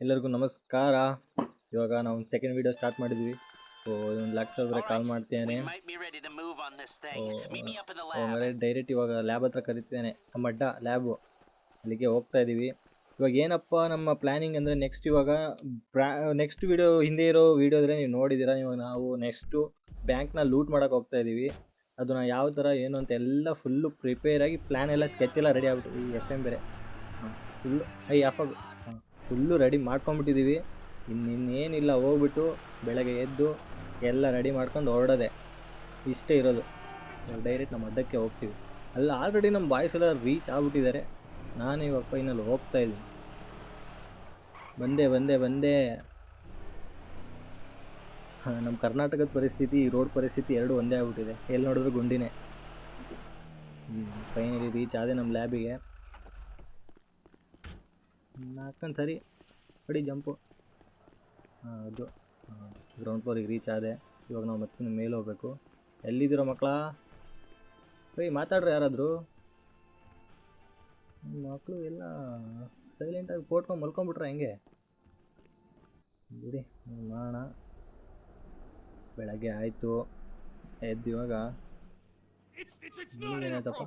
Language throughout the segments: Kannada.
ಎಲ್ಲರಿಗೂ ನಮಸ್ಕಾರ. ಇವಾಗ ನಾವು ಸೆಕೆಂಡ್ ವಿಡಿಯೋ ಸ್ಟಾರ್ಟ್ ಮಾಡಿದ್ವಿ. ಸೊ ಒಂದು ಲ್ಯಾಪ್ಟಾಪ್ ಬರೀ ಕಾಲ್ ಮಾಡ್ತೇನೆ. ಡೈರೆಕ್ಟ್ ಇವಾಗ ಲ್ಯಾಬ್ ಹತ್ರ ಕರಿತೇನೆ. ನಮ್ಮ ಅಡ್ಡ ಲ್ಯಾಬು ಅಲ್ಲಿಗೆ ಹೋಗ್ತಾ ಇದ್ದೀವಿ. ಇವಾಗ ಏನಪ್ಪ ನಮ್ಮ ಪ್ಲ್ಯಾನಿಂಗ್ ಅಂದರೆ ನೆಕ್ಸ್ಟ್ ವಿಡಿಯೋ ಹಿಂದೆ ಇರೋ ವಿಡಿಯೋದ್ರೆ ನೀವು ನೋಡಿದ್ದೀರಾ. ಇವಾಗ ನಾವು ನೆಕ್ಸ್ಟು ಬ್ಯಾಂಕ್ನ ಲೂಟ್ ಮಾಡೋಕೆ ಹೋಗ್ತಾ ಇದ್ದೀವಿ. ಅದನ್ನ ಯಾವ ಥರ ಏನು ಅಂತ ಎಲ್ಲ ಫುಲ್ಲು ಪ್ರಿಪೇರಾಗಿ ಪ್ಲ್ಯಾನ್ ಎಲ್ಲ ಸ್ಕೆಚ್ ಎಲ್ಲ ರೆಡಿ ಆಗ್ಬಿಟ್ಟು ಈ ಎಫ್ ಎಮ್ ಬೇರೆ ಫುಲ್ಲು ರೆಡಿ ಮಾಡ್ಕೊಂಡ್ಬಿಟ್ಟಿದ್ದೀವಿ. ಇನ್ನೇನಿಲ್ಲ, ಹೋಗ್ಬಿಟ್ಟು ಬೆಳಗ್ಗೆ ಎದ್ದು ಎಲ್ಲ ರೆಡಿ ಮಾಡ್ಕೊಂಡು ಹೊರಡೋದೆ. ಇಷ್ಟೇ ಇರೋದು. ಡೈರೆಕ್ಟ್ ನಮ್ಮ ಅಡ್ಡಕ್ಕೆ ಹೋಗ್ತೀವಿ. ಅಲ್ಲಿ ಆಲ್ರೆಡಿ ನಮ್ಮ ಬಾಯ್ಸ್ ಎಲ್ಲ ರೀಚ್ ಆಗ್ಬಿಟ್ಟಿದ್ದಾರೆ. ನಾನು ಇವಾಗ ಫೈನಲ್ ಹೋಗ್ತಾ ಇದ್ದೀನಿ. ಬಂದೆ. ನಮ್ಮ ಕರ್ನಾಟಕದ ಪರಿಸ್ಥಿತಿ, ಈ ರೋಡ್ ಪರಿಸ್ಥಿತಿ ಎರಡು ಒಂದೇ ಆಗ್ಬಿಟ್ಟಿದೆ. ಎಲ್ಲಿ ನೋಡಿದ್ರು ಗುಂಡಿನೇ. ಫೈನಲಿ ರೀಚ್ ಆದೆ ನಮ್ಮ ಲ್ಯಾಬಿಗೆ. ಹಾಕೊಂಡು ಸರಿ ಹೊಡಿ ಜಂಪು. ಅದು ಗ್ರೌಂಡ್ ಫ್ಲೋರಿಗೆ ರೀಚ್ ಆದೆ. ಇವಾಗ ನಾವು ಮತ್ತೆ ಮೇಲೆ ಹೋಗ್ಬೇಕು. ಎಲ್ಲಿದ್ದೀರೋ ಮಕ್ಕಳ? ಮಾತಾಡ್ರಿ ಯಾರಾದರೂ. ಮಕ್ಕಳು ಎಲ್ಲ ಸೈಲೆಂಟಾಗಿ ಪೋಟ್ಕೊಂಡು ಮಲ್ಕೊಂಡ್ಬಿಟ್ರೆ ಹೆಂಗೆ? ಬಿಡಿ ಮಾಡೋಣ. ಬೆಳಗ್ಗೆ ಆಯಿತು, ಎದ್ದು ಇವಾಗ ಏನಾಯ್ತಪ್ಪ?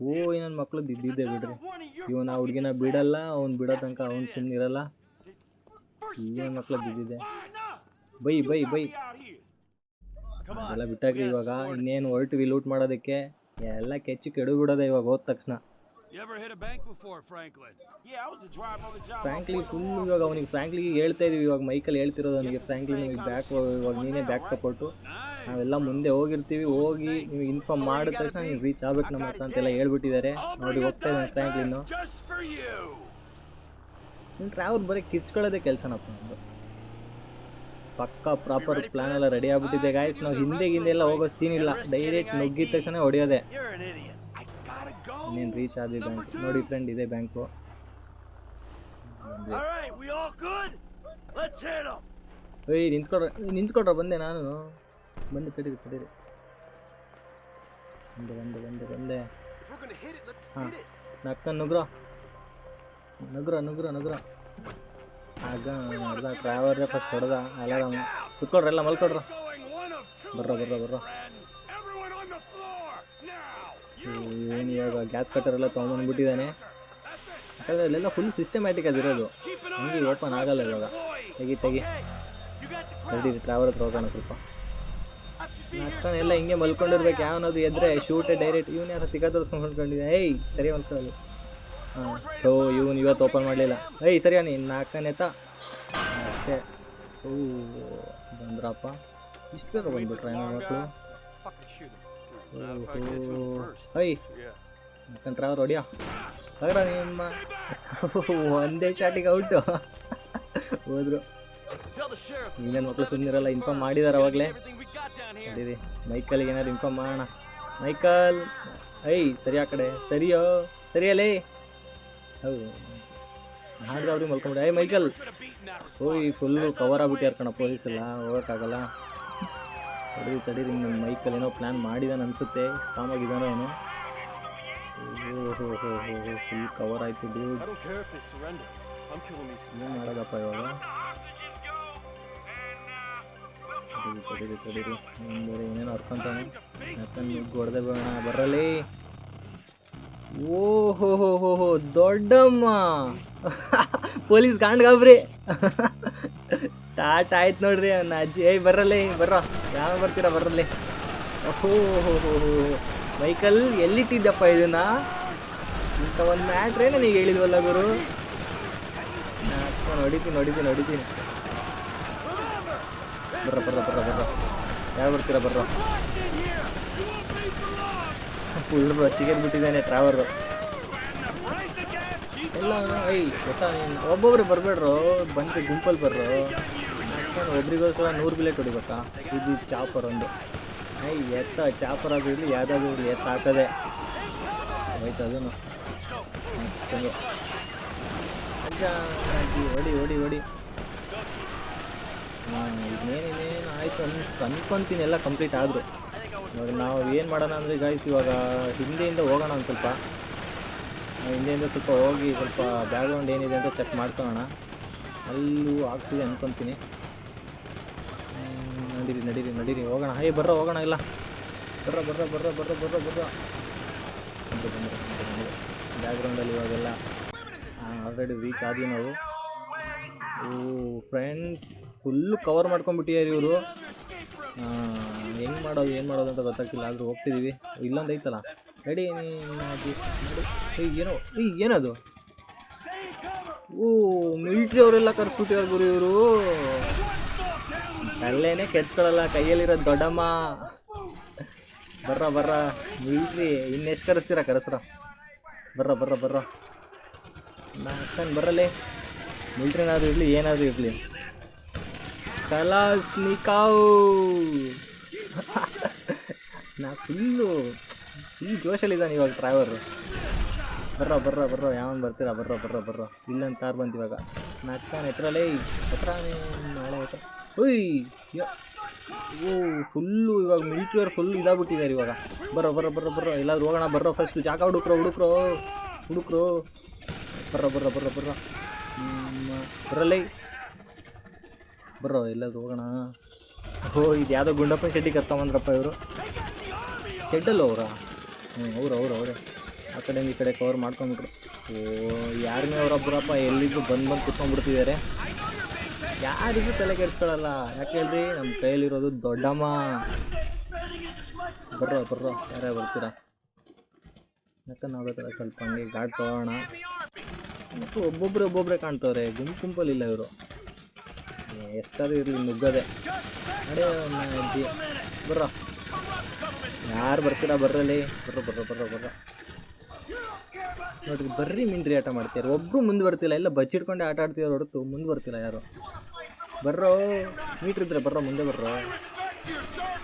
ನನ್ನ ಮಕ್ಕಳು ಬಿದ್ದಿದ್ದೆ ಬಿಡ್ರಿ. ಇವನ ಹುಡುಗಿನ ಬಿಡಲ್ಲ, ಅವ್ನು ಬಿಡೋ ತನಕ ಅವ್ನು ಸುಮ್ಮನೆ ಇರಲ್ಲ. ನನ್ನ ಮಕ್ಕಳು ಬಿದ್ದಿದ್ದೆ. ಬೈ ಅದೆಲ್ಲ ಬಿಟ್ಟಾಕ್ರಿ. ಇವಾಗ ಇನ್ನೇನು ಹೊರಟಿವಿ ಲೂಟ್ ಮಾಡೋದಕ್ಕೆ. ಎಲ್ಲ ಕೆಚ್ಚು ಕೆಡು ಬಿಡೋದೆ ಇವಾಗ ಹೋದ ತಕ್ಷಣ. ಫ್ರ್ಯಾಂಕ್ಲಿ ಫುಲ್ ಇವಾಗ ಅವನಿಗೆ ಫ್ರ್ಯಾಂಕ್ಲಿಗೆ ಹೇಳ್ತಾ ಇದೀವಿ. ಇವಾಗ ಮೈಕಲ್ಲಿ ಹೇಳ್ತಿರೋದು ಅವನಿಗೆ, ಫ್ರ್ಯಾಂಕ್ಲಿ ನಿಮಗೆ ಇವಾಗ ನೀನೇ ಬ್ಯಾಕ್ ಸಪೋರ್ಟು, ನಾವೆಲ್ಲ ಮುಂದೆ ಹೋಗಿರ್ತೀವಿ, ಹೋಗಿ ನಿಮಗೆ ಇನ್ಫಾರ್ಮ್ ಮಾಡಿದ ತಕ್ಷಣ ನೀವು ರೀಚ್ ಆಗ್ಬೇಕು ನಮ್ಮ ಹತ್ರ ಅಂತೆಲ್ಲ ಹೇಳ್ಬಿಟ್ಟಿದ್ದಾರೆ. ನೋಡಿ ಹೋಗ್ತಾ ಇದ್ದಾನೆ ಫ್ರ್ಯಾಂಕ್ಲಿನ್ನು. ಟ್ರಾವೆಲ್ ಬರೀ ಕಿರ್ಚ್ಕೊಳ್ಳೋದೇ ಕೆಲಸನಪ್ಪ ನಮ್ಮದು. ಪಕ್ಕ ಪ್ರಾಪರ್ ಪ್ಲಾನ್ ಎಲ್ಲ ರೆಡಿ ಆಗ್ಬಿಟ್ಟಿದೆ ಗಾಯ್ಸ್. ನಾವು ಹಿಂದೆಲ್ಲ ಹೋಗೋ ಸೀನ್ ಇಲ್ಲ, ಡೈರೆಕ್ಟ್ ನುಗ್ಗಿದ ತಕ್ಷಣ ಹೊಡೆಯೋದೆ. ಇನ್ನೇನು ರೀಚ್ ಆದ್ವಿ ಬ್ಯಾಂಕ್. ನೋಡಿ ಫ್ರೆಂಡ್, ಇದೆ ಬ್ಯಾಂಕು. ನಿಂತ್ಕೊಡ್ರ ಬಂದೆ ನಾನು. ತಡೀರಿ. ಬಂದೆ. ಹಾಂ, ನಕ್ಕ ನುಗ್ರ. ಆಗ ಡ್ರೈವರ್ರೆ ಫಸ್ಟ್ ಹೊಡೆದ. ಎಲ್ಲ ಕುತ್ಕೊಡ್ರಲ್ಲ, ಮಲ್ಕೊಡ್ರ. ಬರ್ರ. ಏನು ಇವಾಗ ಗ್ಯಾಸ್ ಕಟ್ಟರ್ ಎಲ್ಲ ತೊಗೊಂಬಂದ್ಬಿಟ್ಟಿದ್ದಾನೆ. ಯಾಕಂದರೆ ಅಲ್ಲೆಲ್ಲ ಫುಲ್ ಸಿಸ್ಟಮ್ಯಾಟಿಕ್ ಆಗಿರೋದು, ಹಂಗೆ ಓಪನ್ ಆಗಲ್ಲ ಇವಾಗ. ತೆಗಿ ರೆಡಿ. ಟ್ರಾವಲ್ ಹತ್ರ ಹೋಗೋಣ ಸ್ವಲ್ಪ. ಎಲ್ಲ ಹಿಂಗೆ ಮಲ್ಕೊಂಡಿರ್ಬೇಕು. ಯಾವನಾದ್ರು ಎದ್ರೆ ಶೂಟೆ ಡೈರೆಕ್ಟ್. ಇವನು ಯಾರು ತಿಕ್ಕ ತೋರಿಸ್ಕೊಂಡು ಹೊಂದ್ಕೊಂಡಿದ್ದೆ. ಸರಿ ಮಲ್ಕೊಳ್ಳಿ. ಇವನು ಇವತ್ತು ಓಪನ್ ಮಾಡಲಿಲ್ಲ. ಸರಿಯಾ ನೀನು ನಾಲ್ಕನೇತ ಅಷ್ಟೇ. ಬಂದ್ರಪ್ಪ. ಇಷ್ಟು ಬೇಗ ಬಂದ್ಬಿಟ್ರೆ ಮಕ್ಕಳು. ಟ್ರಾವಲ್ ಹೊಡಿಯೋ ಅದ್ರ ನಿಮ್ಮ ಒಂದೇ ಶಾಟಿಗೆ ಔಟು ಹೋದ್ರು. ಇನ್ನೇನು ಮಕ್ಕಳು ಸುಮ್ಮನಿರಲ್ಲ, ಇನ್ಫಾರ್ಮ್ ಮಾಡಿದಾರೆ ಅವಾಗಲೇ. ನಡೀರಿ ಮೈಕಲ್ಗೆ ಏನಾದ್ರು ಇನ್ಫಾರ್ಮ್ ಮಾಡೋಣ. ಮೈಕಲ್ ಸರಿ ಆ ಕಡೆ ಸರಿಯಲ್ಲೇ. ಹೌದು ನಾಡ್ದು ಅವ್ರಿಗೆ ಮಲ್ಕೊಂಬಿಡಿ. ಮೈಕಲ್ ಫುಲ್ಲು ಕವರ್ ಆಗ್ಬಿಟ್ಟು ಕಣ ಪೊಲೀಸ್ ಎಲ್ಲ, ಹೋಗೋಕ್ಕಾಗಲ್ಲ. ತಡೀರಿ ನಿಮ್ಮ ಮೈಕಲ್ ಏನೋ ಪ್ಲ್ಯಾನ್ ಮಾಡಿದಾನೆ ಅನಿಸುತ್ತೆ. ಸ್ಟ್ರಾಂಗ್ ಆಗಿದ್ದಾನೋ ಏನೋ. ಫುಲ್ ಕವರ್ ಆಯಿತು. ಏನು ಮಾಡೋದಪ್ಪ ಇವಾಗ? ತಡೀರಿ ಬೇರೆ ಏನೇನು ಹರ್ಕೊಂತಾನೆ. ಯಾಕಂದ್ರೆ ಹೊಡೆದೇ ಬೇಡ. ಬರಲಿ. ಓಹೋ ದೊಡ್ಡಮ್ಮ ಪೊಲೀಸ್ ಕಾಣ್ಗಾಬ್ರಿ. ಸ್ಟಾರ್ಟ್ ಆಯ್ತು ನೋಡ್ರಿ ನನ್ನ ಅಜ್ಜಿ. ಬರ್ರ ಯಾವ ಬರ್ತೀರಾ ಬರ್ರಲ್ಲಿ. ಓಹೋ ಮೈಕಲ್ ಎಲ್ಲಿಟ್ಟಿದ್ದಪ್ಪ ಇದನ್ನ? ಇಂಥ ಒಂದು ಮ್ಯಾಟ್ರೇ ನನಗೆ ಹೇಳಿದ್ವಲ್ಲ ಗುರು. ಹೊಡಿತೀನಿ. ಬರ್ರ ಯಾವ ಬರ್ತೀರಾ ಬರ್ರ. ಫುಲ್ ರೊಚ್ಚಿಗೆ ಬಿಟ್ಟಿದ್ದಾನೆ ಟ್ರಾವರು ಎಲ್ಲ. ಗೊತ್ತಾ ನೀನು ಒಬ್ಬೊಬ್ರು ಬರಬೇಡ್ರು, ಬಂದು ಗುಂಪಲ್ಲಿ ಬರ್ರು. ಒಬ್ರಿಗೋಸ್ಕರ 100 ಬಿಲೆಟ್ ಹೊಡಿಬೇಕಾ? ಇದು ಚಾಪರ್ ಒಂದು. ಚಾಪರ್ ಆಗಿರಲಿ ಯಾವುದಾದ್ರು ಇರಲಿ, ಹಾಕೋದೆ ಆಯ್ತು. ಅದನ್ನು ಹೊಡಿ. ಇನ್ನೇನು ಆಯಿತು ಅನ್ಕೊಂತೀನಿ. ಎಲ್ಲ ಕಂಪ್ಲೀಟ್ ಆದರು. ಇವಾಗ ನಾವು ಏನು ಮಾಡೋಣ ಅಂದರೆ ಗಾಯ್ಸ್, ಇವಾಗ ಹಿಂದೆಯಿಂದ ಹೋಗೋಣ ಒಂದು ಸ್ವಲ್ಪ. ಹಿಂದೆಯಿಂದ ಸ್ವಲ್ಪ ಹೋಗಿ ಸ್ವಲ್ಪ ಬ್ಯಾಕ್ಗ್ರೌಂಡ್ ಏನಿದೆ ಅಂತ ಚೆಕ್ ಮಾಡ್ಕೊಳ್ಳೋಣ. ಅಲ್ಲೂ ಆಗ್ತಿದೆ ಅನ್ಕೊತೀನಿ. ನಡೀರಿ ಹೋಗೋಣ. ಹೋಗೋಣ ಇಲ್ಲ ಬರ್ರ ಬ್ಯಾಕ್ಗ್ರೌಂಡಲ್ಲಿ ಇವಾಗೆಲ್ಲ ಆಲ್ರೆಡಿ ರೀಚ್ ಆದ್ವಿ ನಾವು. ಫ್ರೆಂಡ್ಸ್ ಫುಲ್ಲು ಕವರ್ ಮಾಡ್ಕೊಂಡ್ಬಿಟ್ಟಿದ್ದಾರೆ ಇವರು. ಹೆಂಗೆ ಮಾಡೋದು ಏನು ಮಾಡೋದು ಅಂತ ಗೊತ್ತಾಗ್ತಿಲ್ಲ. ಆದರೂ ಹೋಗ್ತಿದ್ದೀವಿ. ಇಲ್ಲೊಂದು ಐತಲ್ಲ ರೆಡಿ ಏನದು? ಮಿಲ್ಟ್ರಿ ಅವರೆಲ್ಲ ಕರೆಸ್ಬಿಟ್ಟಿದ್ದಾರೆ ಗುರು ಇವರು. ಅಲ್ಲೇನೆ ಕೆಡ್ಸ್ಕೊಳ್ಳಲ್ಲ, ಕೈಯಲ್ಲಿರೋದು ದೊಡ್ಡಮ್ಮ. ಬರ್ರ ಮಿಲ್ಟ್ರಿ ಇನ್ನೆಷ್ಟು ಕರೆಸ್ತೀರಾ? ಕರೆಸ್ರ ಬರ್ರ ಬರಲ್ಲೇ. ಮಿಲ್ಟ್ರಿನಾದ್ರೂ ಇರಲಿ ಏನಾದರೂ ಇರಲಿ. ಕಲಾಸ್ನಿಕಾವ್ ನಾ ಫುಲ್ಲು ಈ ಜೋಶಲ್ಲಿದ್ದಾನೆ ಇವಾಗ ಡ್ರೈವರು. ಬರ್ರ ಯಾವನ್ ಬರ್ತೀರಾ? ಬರ್ರ ಇಲ್ಲೊಂದು ಕಾರ್ ಬಂತು ಇವಾಗ. ನಾಲ್ಕು ಎತ್ತರಲ್ಲೇ ನಾಳೆ ಫುಲ್ಲು ಇವಾಗ ಮಿಲ್ಟ್ರಿಯವ್ರು ಫುಲ್ ಇದಾಗ್ಬಿಟ್ಟಿದ್ದಾರೆ ಇವಾಗ. ಬರ್ರ ಎಲ್ಲಾದ್ರೂ ಹೋಗೋಣ. ಬರ್ರೋ ಫಸ್ಟು ಜಾಗ ಹುಡುಕ್ರೋ ಬರ್ರ ಬರಲ್ಲೇ. ಬರ್ರೋ ಎಲ್ಲಾದ್ರೂ ಹೋಗೋಣ. ಇದು ಯಾವುದೋ ಗುಂಡಪ್ಪನ ಶೆಡ್ಡಿಗೆ ಕರ್ಕೊಂಬಂದ್ರಪ್ಪ ಇವರು. ಶೆಡ್ಡಲ್ಲ ಅವರ? ಅವರೇ ಆ ಕಡೆಯಿಂದ ಈ ಕಡೆ ಕವರ್ ಮಾಡ್ಕೊಂಬಿಟ್ರು. ಯಾರನ್ನೇ ಅವರೊಬ್ಬರಪ್ಪ ಎಲ್ಲಿದ್ದು ಬಂದು ಕುತ್ಕೊಂಡ್ಬಿಡ್ತಿದ್ದಾರೆ. ಯಾರಿಗೂ ತಲೆ ಕೆಡಿಸ್ಕೊಳ್ಳಲ್ಲ. ಯಾಕೆ ಹೇಳ್ರಿ, ನಮ್ಮ ಕೈಯಲ್ಲಿರೋದು ದೊಡ್ಡಮ್ಮ. ಬರ್ರೋ ಯಾರ್ಯಾರು ಬರ್ತೀರಾ? ಯಾಕಂದ್ರೆ ಸ್ವಲ್ಪ ಹಂಗೆ ಗಾಡ್ ತಗೋಣ. ಮತ್ತು ಒಬ್ಬೊಬ್ಬರೇ ಕಾಣ್ತವ್ರೆ, ಗುಂಪಲ್ಲಿಲ್ಲ ಇವರು. ಎಷ್ಟಾದ್ರೂ ಇರಲಿ ನುಗ್ಗದೆ. ಅಡೇ ಅಜ್ಜಿ ಬರ್ರ, ಯಾರು ಬರ್ತೀರಾ? ಬರ್ರಲ್ಲಿ ಬರ್ರ ನೋಡ್ರಿ. ಬರ್ರಿ ಮಿಂಡ್ರಿ ಆಟ ಮಾಡ್ತೀರ. ಒಬ್ಬರು ಮುಂದೆ ಬರ್ತಿಲ್ಲ, ಎಲ್ಲ ಬಚ್ಚಿಟ್ಕೊಂಡೆ ಆಟ ಆಡ್ತಿದ್ರು ಹೊರತು ಮುಂದೆ ಬರ್ತಿಲ್ಲ ಯಾರು. ಬರ್ರೋ ಮೀಟ್ರ್ ಇದ್ರೆ ಬರ್ರೋ, ಮುಂದೆ ಬರ್ರೋ.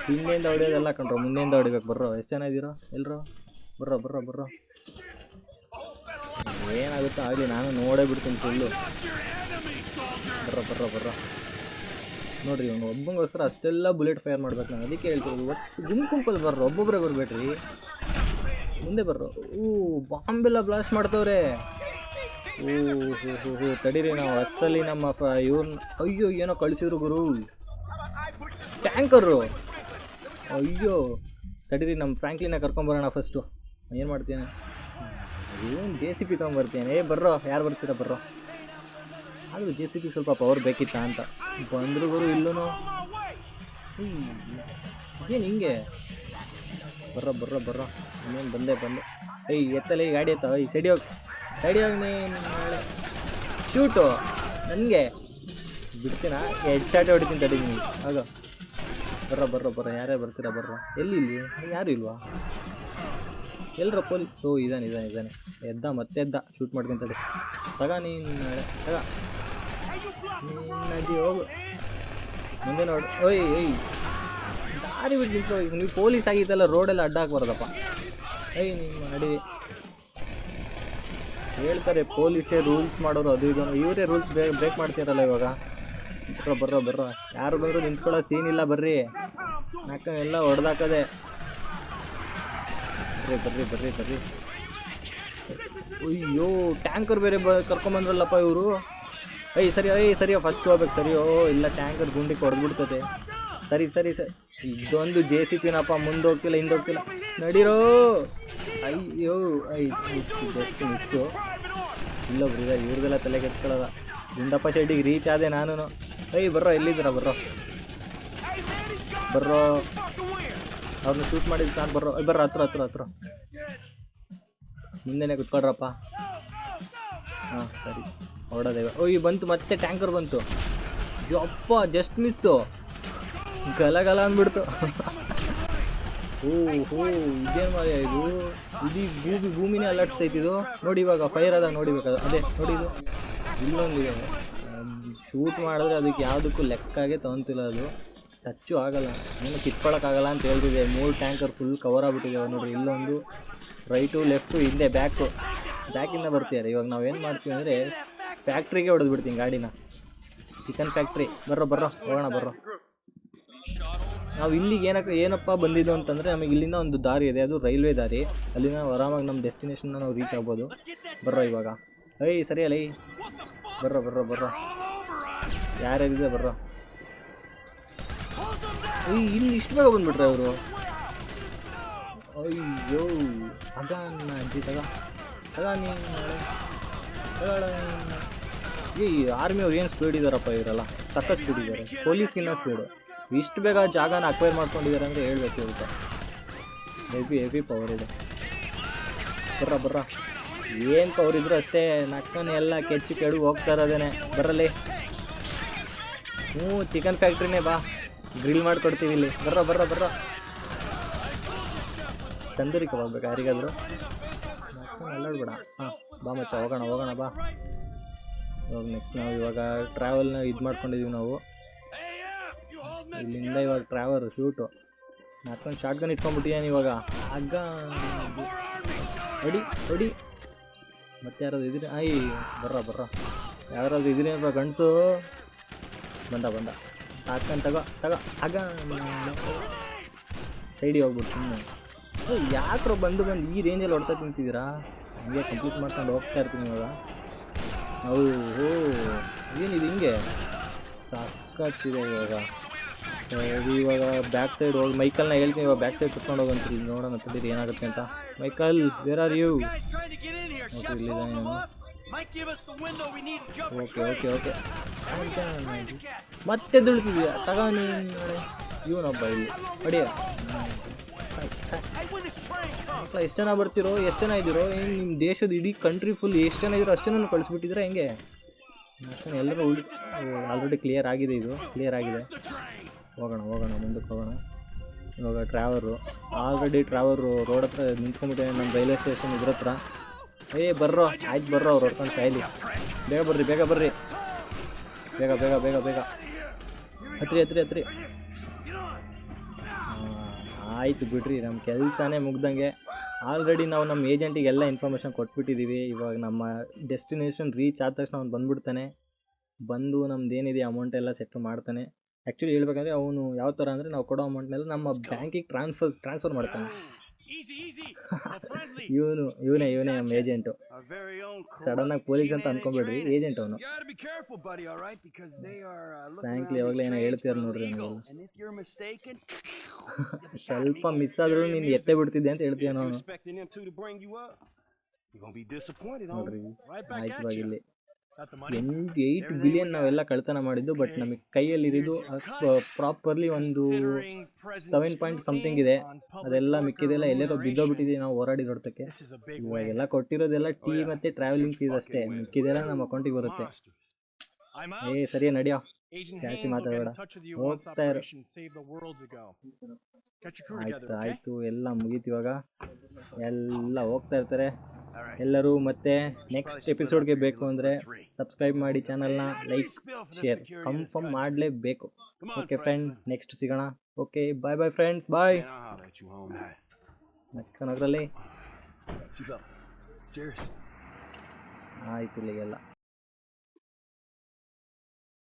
ಹಿಂದೆಯಿಂದ ಹೊಡಿಯೋದೆಲ್ಲ ಕಂಡ್ರೋ, ಮುಂದೆಯಿಂದ ಹೊಡಿಬೇಕು. ಬರ್ರೋ, ಎಷ್ಟು ಜನ ಇದ್ದೀರೋ ಎಲ್ಲರೂ? ಬರ್ರೋ ಏನಾಗುತ್ತೋ ಆಗಲಿ, ನಾನು ನೋಡೇ ಬಿಡ್ತೀನಿ ಫುಲ್ಲು. ಬರ್ರೋ ನೋಡ್ರಿ, ಅವ್ನು ಒಬ್ಬಂಗೋಸ್ಕರ ಅಷ್ಟೆಲ್ಲ ಬುಲೆಟ್ ಫೈರ್ ಮಾಡ್ಬೇಕು. ನಾನು ಅದಕ್ಕೆ ಹೇಳ್ತೀವಿ, ಒಟ್ಟು ಗುಂಪಲ್ಲಿ ಬರ್ರೋ, ಒಬ್ಬೊಬ್ಬರೇ ಬರ್ಬೇಡ್ರಿ. ಮುಂದೆ ಬರ್ರೋ. ಬಾಂಬೆಲ್ಲ ಬ್ಲಾಸ್ಟ್ ಮಾಡ್ತವ್ರೆ. ತಡೀರಿ, ನಾವು ಅಷ್ಟರಲ್ಲಿ ನಮ್ಮ ಇವ್ರನ್ನ ಅಯ್ಯೋ ಏನೋ ಕಳಿಸಿದ್ರು ಗುರು, ಟ್ಯಾಂಕರು. ಅಯ್ಯೋ ತಡೀರಿ, ನಮ್ಮ ಫ್ರ್ಯಾಂಕ್ಲಿನ ಕರ್ಕೊಂಬರೋಣ ಫಸ್ಟು. ಏನು ಮಾಡ್ತೀನಿ, ಏನು JCB ತೊಗೊಂಬರ್ತೀನಿ. ಬರ್ರೋ, ಯಾರು ಬರ್ತೀರಾ? ಬರ್ರೋ. ಆದರೂ JCB ಸ್ವಲ್ಪ ಪವರ್ ಬೇಕಿತ್ತಾ ಅಂತ ಬಂದರು ಗುರು. ಇಲ್ಲೂ ಏನು ಹಿಂಗೆ? ಬರ್ರೋ ಇನ್ನೇನು ಬಂದೆ. ಎತ್ತಲ್ಲ ಈ ಗಾಡಿ ಎತ್ತ. ಸೈಡಿ ಹೋಗಿ ನೀನು. ನಾಳೆ ಶೂಟು ನನಗೆ ಬಿಡ್ತೀನಾ? ಹೆಡ್ ಶಾಟ್ ಹೊಡಿತೀನಿ ತಡಿ ನೀವು. ಆಗ ಬರ್ರೋ ಯಾರ್ಯಾರು ಬರ್ತೀರಾ? ಬರ್ರೋ. ಇಲ್ಲಿ ಯಾರು ಇಲ್ವಾ? ಎಲ್ಲರ ಪೊಲೀಸ್? ಇದ್ದಾನೆ. ಎದ್ದ ಶೂಟ್ ಮಾಡ್ಕೊಂತಡಿ. ನೀನು ನಾಳೆ ನದಿ ಹೋಗು ಮುಂದೆ ನೋಡು. ದಾರಿ ಬಿಟ್ಟು ನಿಂತು. ನೀವು ಪೊಲೀಸ್ ಆಗಿದ್ದಲ್ಲ, ರೋಡೆಲ್ಲ ಅಡ್ಡ ಹಾಕ್ಬಾರ್ದಪ್ಪ. ನಿಮ್ಮ ನಡಿ ಹೇಳ್ತಾರೆ ಪೊಲೀಸೇ ರೂಲ್ಸ್ ಮಾಡೋರು, ಅದು ಇದು. ಇವರೇ ರೂಲ್ಸ್ ಬ್ರೇಕ್ ಮಾಡ್ತೀರಲ್ಲ ಇವಾಗ. ಬರ್ರೋ ಯಾರು ಬಂದರೂ ನಿಂತ್ಕೊಳ್ಳೋ ಸೀನ್ ಇಲ್ಲ. ಬರ್ರಿ, ಎಲ್ಲ ಹೊಡೆದಾಕದೆ. ಬರ್ರಿ. ಅಯ್ಯೋ ಟ್ಯಾಂಕರ್ ಬೇರೆ ಕರ್ಕೊಂಬಂದ್ರಲ್ಲಪ್ಪ ಇವರು. ಸರಿಯೋ ಫಸ್ಟ್ ಹೋಗ್ಬೇಕು. ಸರಿಯೋ ಇಲ್ಲ, ಟ್ಯಾಂಕರ್ ಗುಂಡಿಗೆ ಹೊಡೆದ್ಬಿಡ್ತದೆ. ಸರಿ ಇದೊಂದು JCBನಪ್ಪ, ಮುಂದೆ ಹೋಗ್ತಿಲ್ಲ ಹಿಂದೆ ಹೋಗ್ತಿಲ್ಲ. ನಡೀರೋ. ಅಯ್ಯೋ ಜಸ್ಟ್ ಮಿಸ್ಸು. ಇಲ್ಲೊಬ್ರು ಇದೆ, ಇವ್ರದೆಲ್ಲ ತಲೆ ಕೆಡ್ಸ್ಕೊಳ್ಳೋದ. ಗುಂಡಪ್ಪ ಶೆಡ್ಡಿಗೆ ರೀಚ್ ಆದೆ ನಾನು. ಬರ್ರೋ, ಎಲ್ಲಿದ್ದೀರಾ? ಬರ್ರೋ ಅವ್ರನ್ನ ಶೂಟ್ ಮಾಡಿದ್ದು ಸಾಕು. ಬರ್ರೋ ಹತ್ರ ಮುಂದೆನೇ ಕುತ್ಕೊಳ್ರಪ್ಪ. ಸರಿ ಹೊರಡೋದೇವೆ. ಬಂತು ಮತ್ತೆ ಟ್ಯಾಂಕರ್ ಬಂತು. ಜಪ್ಪ ಜಸ್ಟ್ ಮಿಸ್ಸು. ಗಲ ಅಂದ್ಬಿಡ್ತು. ಇದೇನು ಮಾರ್ಯ ಇದು? ಇಡೀ ಭೂಮಿನೇ ಅಲ್ಲಾಡಿಸ್ತೈತಿದು. ನೋಡಿ ಇವಾಗ ಫೈರ್ ಅದ, ನೋಡಿಬೇಕಾದ ಅದೇ ನೋಡಿ. ಇದು ಇಲ್ಲೊಂದಿದೆ, ಶೂಟ್ ಮಾಡಿದ್ರೆ ಅದಕ್ಕೆ ಯಾವುದಕ್ಕೂ ಲೆಕ್ಕಾಗೆ ತೊಗೊಂತಿಲ್ಲ. ಅದು ಟಚ್ಚು ಆಗಲ್ಲ, ಏನು ಕಿತ್ಕೊಳ್ಳೋಕ್ಕಾಗಲ್ಲ ಅಂತ ಹೇಳ್ತಿದೆ. 3 ಟ್ಯಾಂಕರ್ ಫುಲ್ ಕವರ್ ಆಗಿಬಿಟ್ಟಿದೆ ನೋಡಿರಿ. ಇಲ್ಲೊಂದು ರೈಟು ಲೆಫ್ಟು ಹಿಂದೆ ಬ್ಯಾಕಿಂದ ಬರ್ತಿದ್ದಾರೆ. ಇವಾಗ ನಾವೇನು ಮಾಡ್ತೀವಿ ಅಂದರೆ ಫ್ಯಾಕ್ಟ್ರಿಗೆ ಹೊಡೆದ್ಬಿಡ್ತೀನಿ ಗಾಡಿನ, ಚಿಕನ್ ಫ್ಯಾಕ್ಟ್ರಿ. ಬರ್ರೋ ಹೋಗೋಣ. ನಾವು ಇಲ್ಲಿಗೆ ಏನಪ್ಪ ಬಂದಿದ್ದು ಅಂತಂದರೆ, ನಮಗೆ ಇಲ್ಲಿಂದ ಒಂದು ದಾರಿ ಇದೆ, ಅದು ರೈಲ್ವೆ ದಾರಿ. ಅಲ್ಲಿಂದ ಆರಾಮಾಗಿ ನಮ್ಮ ಡೆಸ್ಟಿನೇಷನ್ನ ನಾವು ರೀಚ್ ಆಗ್ಬೋದು. ಬರ್ರೋ ಇವಾಗ. ಸರಿಯಲ್ಲ. ಬರ್ರೋ ಯಾರ್ಯಾರಿದೆ ಬರ್ರೋ. ಇಲ್ಲಿ ಇಷ್ಟು ಬೇಗ ಬಂದ್ಬಿಟ್ರೆ ಅವರು. ಅಯ್ಯೋ ಆಗ ನನ್ನ ಅಜ್ಜಿ ತಗ ಈ ಆರ್ಮಿಯವ್ರು ಏನು ಸ್ಪೀಡ್ ಇದ್ದಾರಪ್ಪ ಇವರೆಲ್ಲ, ಸಕ್ಕ ಸ್ಪೀಡ್ ಇದ್ದಾರೆ, ಪೊಲೀಸ್ಗಿನ್ನ ಸ್ಪೀಡು. ಇಷ್ಟು ಬೇಗ ಜಾಗನ ಅಕ್ವೈರ್ ಮಾಡ್ಕೊಂಡಿದ್ದಾರೆ ಅಂದರೆ ಹೇಳ್ಬೇಕು ಇವ್ರಿಗೆ. ಹೆವಿ ಪವರ್ ಇದೆ. ಬರ್ರ ಏನು ಪವರ್ ಇದ್ರು ಅಷ್ಟೇ, ನಕ್ಕನ ಎಲ್ಲ ಕೆಚ್ಚು ಕೆಡು ಹೋಗ್ತಾ ಇರೋದೇನೆ. ಬರಲಿ, ಚಿಕನ್ ಫ್ಯಾಕ್ಟ್ರಿನೇ ಬಾ, ಗ್ರಿಲ್ ಮಾಡಿಕೊಡ್ತೀವಿ ಇಲ್ಲಿ. ಬರ್ರ ತಂದೂರಿ ಕಬಾಬ್ ಬೇಕಾ ಯಾರಿಗಾದ್ರು? ಅಲ್ಲಾಡ್ಬೇಡ. ಹಾಂ ಬಾ ಮಚ್ಚ, ಹೋಗೋಣ ಬಾ. ಇವಾಗ ನೆಕ್ಸ್ಟ್ ನಾವು ಇವಾಗ ಟ್ರಾವೆಲ್ನ ಇದು ಮಾಡ್ಕೊಂಡಿದ್ದೀವಿ ನಾವು. ಇಲ್ಲಿಂದ ಇವಾಗ ಟ್ರಾವಲ್ ಶೂಟು ನಾಲ್ಕೊಂದು ಶಾರ್ಟ್ ಗನ್ ಇಟ್ಕೊಂಡ್ಬಿಟ್ಟಿದ್ದಾನೆ ಇವಾಗ. ಆಗ ಹೊಡಿ ಮತ್ತೆ ಯಾರಾದ್ರು ಇದ್ರಿ? ಬರ್ರ ಯಾರಾದ್ರು ಇದ್ರೇನಪ್ಪ ಗಂಡಸು? ಬಂದ ಹಾಕೊಂಡು ತಗೋ ಆಗ ಸೈಡಿಗೆ ಹೋಗ್ಬಿಟ್ಟು ಸುಮ್ಮನೆ. ಯಾಕ್ರೋ ಬಂದು ಈ ರೇಂಜಲ್ಲಿ ಹೊಡ್ತಾ ನಿಂತಿದ್ದೀರಾ? ಹಂಗೆ ಕಂಪ್ಲೀಟ್ ಮಾಡ್ಕೊಂಡು ಹೋಗ್ತಾ ಇರ್ತೀನಿ ಇವಾಗ. ಏನಿದೆ ಹಿಂಗೆ ಸಾಕಾಗ್ತಿದೆ ಇವಾಗ. ಇವಾಗ ಬ್ಯಾಕ್ ಸೈಡ್ ಹೋಗಿ ಮೈಕಲ್ನ ಹೇಳ್ತೀನಿ, ಇವಾಗ ಬ್ಯಾಕ್ ಸೈಡ್ ಕುತ್ಕೊಂಡು ಹೋಗಂತೀರಿ. ನೋಡೋಣ ತಡೀರಿ ಏನಾಗುತ್ತೆ ಅಂತ. Michael where are you? Okay ಮತ್ತೆ ದುಳಿತಿದ್ಯಾ? ತಗೋ ನೀನು ಇವನೊಬ್ಬ ಇಲ್ಲಿ ಹೊಡಿಯ. ಎಷ್ಟು ಜನ ಬರ್ತಿರೋ, ಎಷ್ಟು ಜನ ಇದ್ದೀರೋ? ಏನು ನಿಮ್ಮ ದೇಶದ ಇಡೀ ಕಂಟ್ರಿ ಫುಲ್ ಎಷ್ಟು ಜನ ಇದ್ದೀರೋ ಅಷ್ಟು ಜನ ಕಳಿಸ್ಬಿಟ್ಟಿದ್ರೆ ಹೆಂಗೆ? ಎಲ್ಲರೂ ಆಲ್ರೆಡಿ ಕ್ಲಿಯರ್ ಆಗಿದೆ, ಇದು ಕ್ಲಿಯರ್ ಆಗಿದೆ. ಹೋಗೋಣ ಮುಂದಕ್ಕೆ ಹೋಗೋಣ. ಇವಾಗ ಆಲ್ರೆಡಿ ಟ್ರಾವರು ರೋಡ್ ಹತ್ರ ನಿಂತ್ಕೊಂಡ್ಬಿಟ್ಟೆ, ನಮ್ಮ ರೈಲ್ವೆ ಸ್ಟೇಷನ್ ಇದ್ರ ಹತ್ರ. ಬರ್ರೋ ಆಯ್ತು ಬರ್ರೋ, ಅವ್ರು ಹೊಡ್ಕೊಂಡು ಸಾಯ್ಲಿ. ಬೇಗ ಬರ್ರಿ ಬೇಗ ಹತ್ರಿ. ಆಯಿತು ಬಿಡ್ರಿ, ನಮ್ಮ ಕೆಲಸನೇ ಮುಗ್ದಂಗೆ. ಆಲ್ರೆಡಿ ನಾವು ನಮ್ಮ ಏಜೆಂಟಿಗೆಲ್ಲ ಇನ್ಫಾರ್ಮೇಷನ್ ಕೊಟ್ಬಿಟ್ಟಿದ್ದೀವಿ. ಇವಾಗ ನಮ್ಮ ಡೆಸ್ಟಿನೇಷನ್ ರೀಚ್ ಆದ ತಕ್ಷಣ ಅವ್ನು ಬಂದುಬಿಡ್ತಾನೆ. ಬಂದು ನಮ್ದೇನಿದೆ ಅಮೌಂಟ್ ಎಲ್ಲ ಸೆಟ್ ಮಾಡ್ತಾನೆ. ಆ್ಯಕ್ಚುಲಿ ಹೇಳ್ಬೇಕಂದ್ರೆ ಅವನು ಯಾವ ಥರ ಅಂದರೆ ನಾವು ಕೊಡೋ ಅಮೌಂಟ್ನೆಲ್ಲ ನಮ್ಮ ಬ್ಯಾಂಕಿಗೆ ಟ್ರಾನ್ಸ್ಫರ್ ಮಾಡ್ತಾನೆ. ಇವನೇ ನಮ್ಮ ಏಜೆಂಟು. ಸಡನ್ನಾಗಿ ಪೊಲೀಸ್ ಅಂತ ಅಂದ್ಕೊಂಬೇಡ್ರಿ, ಏಜೆಂಟ್ ಅವನು. ಫ್ರ್ಯಾಂಕ್ಲಿ ಯಾವಾಗಲೇ ಏನೋ ಹೇಳ್ತೀರ ನೋಡ್ರಿ. ಸ್ವಲ್ಪ ಮಿಸ್ ಆದ್ರೂ ನೀನು ಎತ್ತೇ ಬಿಡ್ತಿದ್ದೆ ಅಂತ ಹೇಳ್ತೀಯ ನಾನು. ನೋಡ್ರಿ ಆಯ್ತು, ಇವಾಗ ಇಲ್ಲಿ 8 ಬಿಲಿಯನ್ ನಾವೆಲ್ಲ ಕಳ್ತನ ಮಾಡಿದ್ದು. ಬಟ್ ನಮಗೆ ಕೈಯಲ್ಲಿರೋದು ಪ್ರಾಪರ್ಲಿ ಒಂದು 7 ಪಾಯಿಂಟ್ ಸಮಥಿಂಗ್ ಇದೆ. ಅದೆಲ್ಲ ಮಿಕ್ಕಿದೆಲ್ಲ ಎಲ್ಲೇನೋ ಬಿದ್ದೋಗ್ಬಿಟ್ಟಿದ್ದೀವಿ ನಾವು ಹೋರಾಡಿದ ಹೊಡ್ತಕ್ಕೆ. ಇವಾಗೆಲ್ಲ ಕೊಟ್ಟಿರೋದೆಲ್ಲ ಟೀ ಮತ್ತು ಟ್ರಾವೆಲಿಂಗ್ ಫೀಸ್ ಅಷ್ಟೇ, ಮಿಕ್ಕಿದೆಲ್ಲ ನಮ್ಮ ಅಕೌಂಟಿಗೆ ಬರುತ್ತೆ. ಸರಿಯಾ ನಡಿಯೋ, ಜಾಸ್ತಿ ಮಾತಾಡಬೇಡ, ಹೋಗ್ತಾ ಇರೋ. ಆಯಿತು ಎಲ್ಲ ಮುಗೀತು. ಇವಾಗ ಎಲ್ಲ ಹೋಗ್ತಾ ಇರ್ತಾರೆ ಎಲ್ಲರೂ. ಮತ್ತೆ ನೆಕ್ಸ್ಟ್ ಎಪಿಸೋಡ್ಗೆ ಬೇಕು ಅಂದರೆ ಸಬ್ಸ್ಕ್ರೈಬ್ ಮಾಡಿ ಚಾನಲ್ನ, ಲೈಕ್ ಶೇರ್ ಕನ್ಫರ್ಮ್ ಮಾಡಲೇಬೇಕು. ಓಕೆ ಫ್ರೆಂಡ್, ನೆಕ್ಸ್ಟ್ ಸಿಗೋಣ. ಓಕೆ ಬಾಯ್ ಫ್ರೆಂಡ್ಸ್, ಬಾಯ್. ನಕ್ಕನೋಗ್ರಲ್ಲಿ ಆಯಿತು ಇಲ್ಲಿಗೆಲ್ಲ.